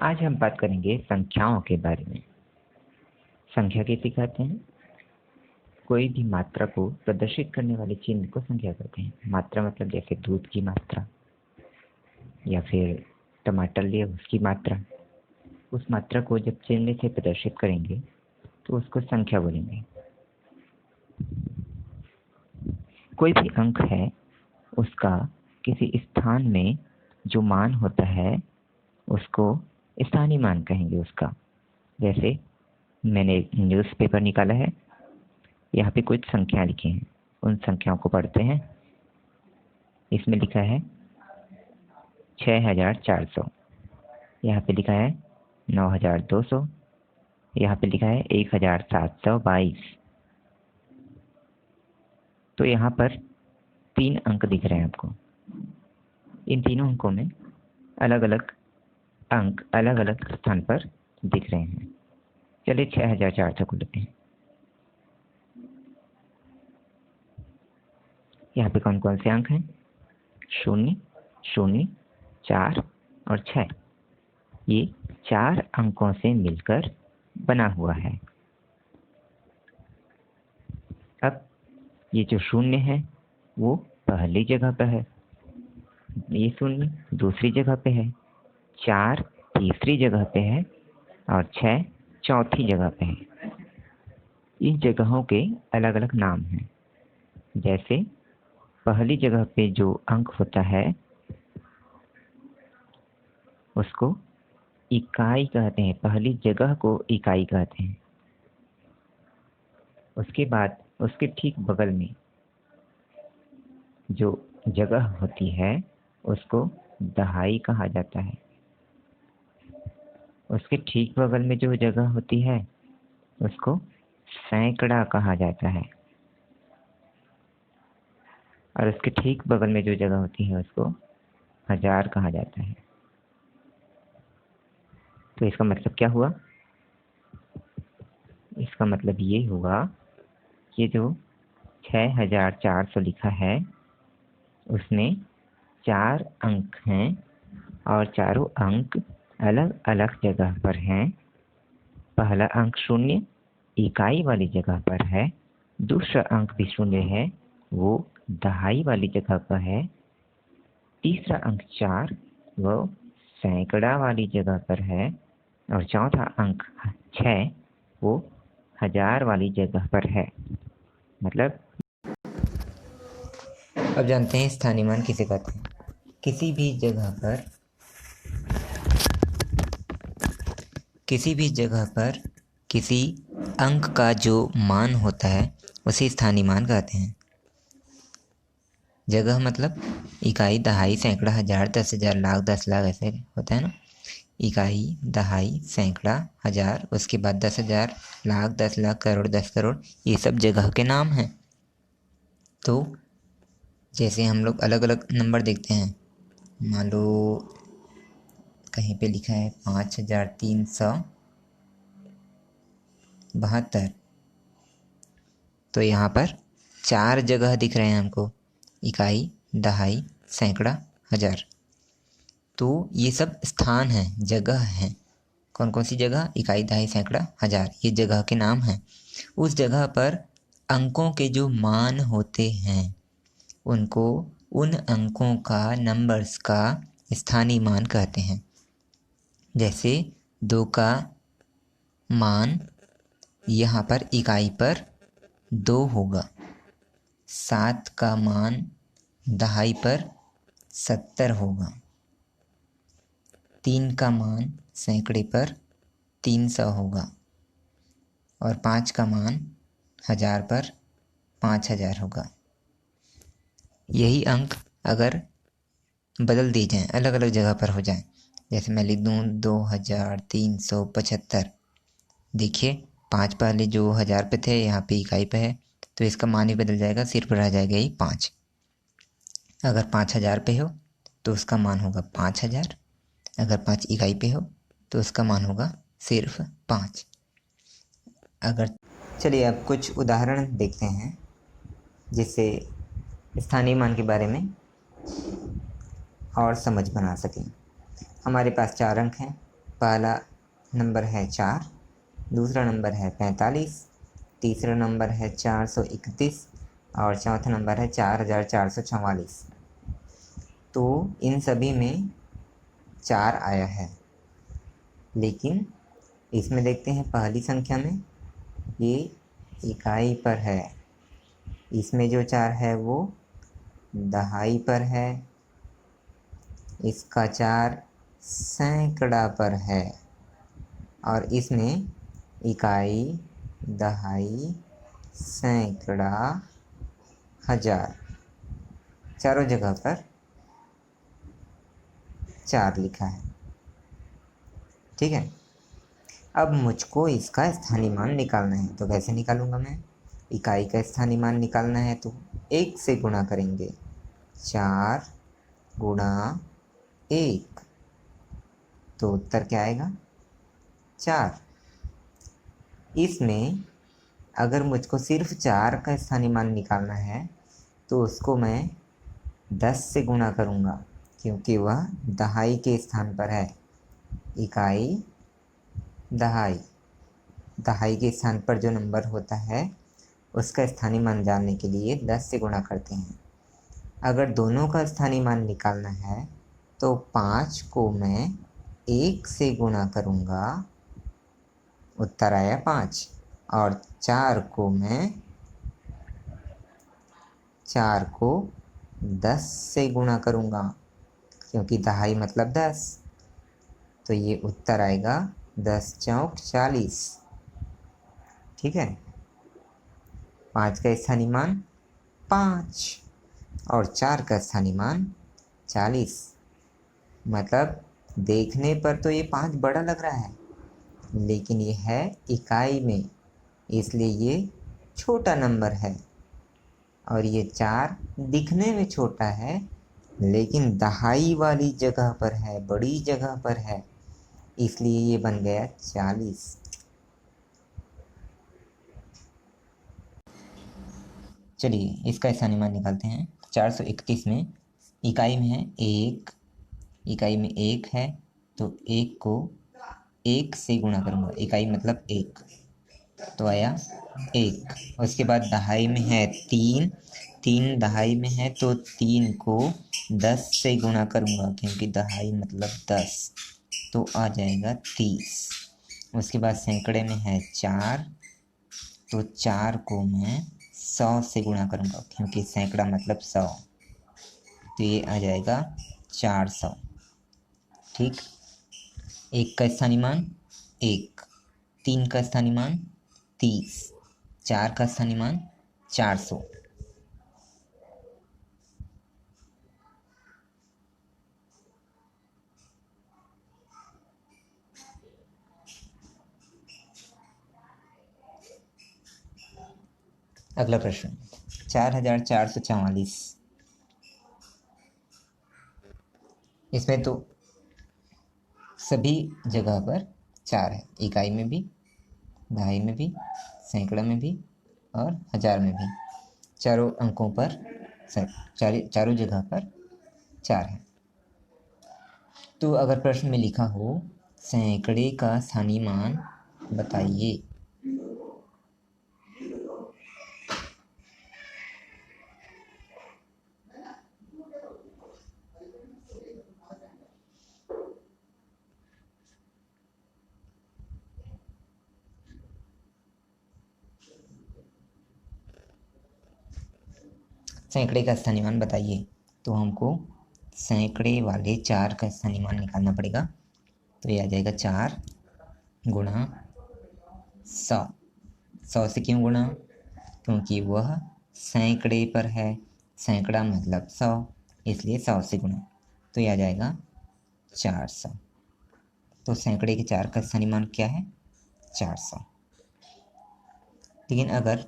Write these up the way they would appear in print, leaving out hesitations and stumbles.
आज हम बात करेंगे संख्याओं के बारे में। संख्या कैसे कहते हैं? कोई भी मात्रा को प्रदर्शित करने वाले चिन्ह को संख्या कहते हैं। मात्रा मतलब जैसे दूध की मात्रा या फिर टमाटर लिए उसकी मात्रा। उस मात्रा को जब चिन्ह से प्रदर्शित करेंगे तो उसको संख्या बोलेंगे। कोई भी अंक है, उसका किसी स्थान में जो मान होता है उसको स्थानीय मान कहेंगे उसका। जैसे मैंने न्यूज़पेपर निकाला है, यहाँ पे कुछ संख्या लिखी हैं, उन संख्याओं को पढ़ते हैं। इसमें लिखा है 6400, यहाँ पे लिखा है 9200, यहाँ पे लिखा है 1722। तो यहाँ पर 3 अंक दिख रहे हैं आपको। इन तीनों अंकों में अलग अलग अंक अलग अलग स्थान पर दिख रहे हैं। चलिए 6400 को लेते हैं। यहाँ पे कौन कौन से अंक हैं? 0, 0, 4 और 6। ये 4 अंकों से मिलकर बना हुआ है। अब ये जो 0 है वो पहली जगह पर है, ये 0 दूसरी जगह पे है, 4 तीसरी जगह पे है और 6 चौथी जगह पे है। इन जगहों के अलग अलग नाम हैं। जैसे पहली जगह पे जो अंक होता है उसको इकाई कहते हैं। पहली जगह को इकाई कहते हैं। उसके बाद उसके ठीक बगल में जो जगह होती है उसको दहाई कहा जाता है। उसके ठीक बगल में जो जगह होती है उसको सैकड़ा कहा जाता है और उसके ठीक बगल में जो जगह होती है उसको हजार कहा जाता है। तो इसका मतलब क्या हुआ? इसका मतलब ये हुआ कि जो 6400 लिखा है उसमें 4 अंक हैं और चारों अंक अलग अलग जगह पर हैं। पहला अंक 0 इकाई वाली जगह पर है, दूसरा अंक भी 0 है, वो दहाई वाली जगह पर है, तीसरा अंक 4 वो सैकड़ा वाली जगह पर है और चौथा अंक 6 वो हजार वाली जगह पर है। मतलब अब जानते हैं स्थानीय मान किसे कहते हैं। किसी भी जगह पर किसी अंक का जो मान होता है उसे स्थानीय मान कहते हैं। जगह मतलब इकाई, दहाई, सैकड़ा, हजार, 10,000, लाख, 10 लाख ऐसे होता है ना। इकाई, दहाई, सैकड़ा, हजार, उसके बाद 10,000, लाख, 10 लाख, करोड़, 10 करोड़, ये सब जगह के नाम हैं। तो जैसे हम लोग अलग अलग नंबर देखते हैं, मान लो कहीं पे लिखा है 5372, तो यहाँ पर 4 जगह दिख रहे हैं हमको, इकाई, दहाई, सैकड़ा, हजार। तो ये सब स्थान हैं, जगह हैं। कौन कौन सी जगह? इकाई, दहाई, सैकड़ा, हजार, ये जगह के नाम हैं। उस जगह पर अंकों के जो मान होते हैं उनको, उन अंकों का, नंबर्स का स्थानीय मान कहते हैं। जैसे 2 का मान यहाँ पर इकाई पर 2 होगा, 7 का मान दहाई पर 70 होगा, 3 का मान सैकड़े पर 300 होगा और 5 का मान हजार पर 5000 होगा। यही अंक अगर बदल दिए जाएँ, अलग अलग जगह पर हो जाएँ, जैसे मैं लिख दूँ 2375, देखिए 5 पहले जो हजार पे थे यहाँ पे इकाई पे है, तो इसका मान ही बदल जाएगा, सिर्फ रह जाएगा ही 5। अगर 5000 पे हो तो उसका मान होगा 5000, अगर 5 इकाई पे हो तो उसका मान होगा सिर्फ 5। अगर चलिए अब कुछ उदाहरण देखते हैं जिससे स्थानीय मान के बारे में और समझ बना सकें। हमारे पास 4 अंक हैं, पहला नंबर है 4, दूसरा नंबर है 45, तीसरा नंबर है 431 और चौथा नंबर है 4444। तो इन सभी में 4 आया है, लेकिन इसमें देखते हैं पहली संख्या में ये इकाई पर है, इसमें जो 4 है वो दहाई पर है, इसका 4 सैकड़ा पर है और इसमें इकाई, दहाई, सैकड़ा, हजार, चारों जगह पर 4 लिखा है। ठीक है, अब मुझको इसका स्थानीय मान निकालना है, तो कैसे निकालूंगा मैं? इकाई का स्थानीय मान निकालना है तो 1 से गुणा करेंगे, 4 गुणा 1, तो उत्तर क्या आएगा? 4। इसमें अगर मुझको सिर्फ 4 का स्थानीय मान निकालना है तो उसको मैं 10 से गुणा करूँगा, क्योंकि वह दहाई के स्थान पर है। इकाई, दहाई, दहाई के स्थान पर जो नंबर होता है उसका स्थानीय मान जानने के लिए 10 से गुणा करते हैं। अगर दोनों का स्थानीय मान निकालना है तो 5 को मैं 1 से गुणा करूँगा, उत्तर आया 5, और 4 को 10 से गुणा करूँगा, क्योंकि दहाई मतलब 10, तो ये उत्तर आएगा 10 चौक 40। ठीक है, 5 का स्थानीय मान 5 और 4 का स्थानीय मान 40। मतलब देखने पर तो ये 5 बड़ा लग रहा है, लेकिन ये है इकाई में, इसलिए ये छोटा नंबर है। और ये 4 दिखने में छोटा है, लेकिन दहाई वाली जगह पर है, बड़ी जगह पर है, इसलिए ये बन गया 40। चलिए इसका स्थानीय मान निकालते हैं। 431 में इकाई में है 1, इकाई में 1 है तो 1 को 1 से गुणा करूँगा, इकाई मतलब 1, तो आया 1। उसके बाद दहाई में है 3, 3 दहाई में है तो 3 को 10 से गुणा करूँगा, क्योंकि दहाई मतलब 10, तो आ जाएगा 30। उसके बाद सैकड़े में है 4, तो 4 को मैं 100 से गुणा करूँगा, क्योंकि सैकड़ा मतलब 100, तो ये आ जाएगा 400। ठीक, 1 का स्थानीय मान 1, 3 का स्थानीय मान 30, 4 का स्थानीय मान 400। अगला प्रश्न 4444। इसमें तो सभी जगह पर 4 है, इकाई में भी, दहाई में भी, सैकड़ा में भी और हजार में भी, चारों अंकों पर चारों जगह पर 4 है। तो अगर प्रश्न में लिखा हो सैकड़े का स्थानीय मान बताइए, सैकड़े का स्थानीय मान बताइए, तो हमको सैकड़े वाले 4 का स्थानीय मान निकालना पड़ेगा। तो ये आ जाएगा 4 गुणा 100। 100 से क्यों गुणा? क्योंकि वह सैकड़े पर है, सैकड़ा मतलब 100, इसलिए 100 से गुणा, तो ये आ जाएगा 400। तो सैकड़े के 4 का स्थानीय मान क्या है? 400। लेकिन अगर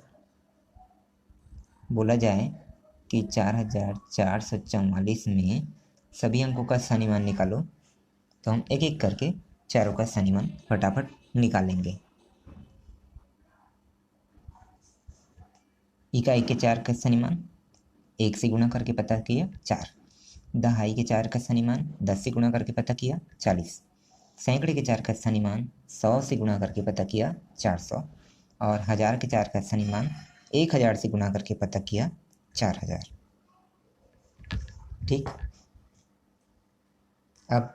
बोला जाए कि 4444 में सभी अंकों का स्थानीय मान निकालो, तो हम एक एक करके चारों का स्थानीय मान फटाफट निकालेंगे। इकाई के 4 का स्थानीय मान 1 से गुणा करके पता किया 4, दहाई के 4 का स्थानीय मान 10 से गुणा करके पता किया 40, सैकड़े के चार का स्थानीय मान 100 से गुणा करके पता किया 400, और 1000 के चार का स्थानीय मान 1000 से गुणा करके पता किया 4000। ठीक, अब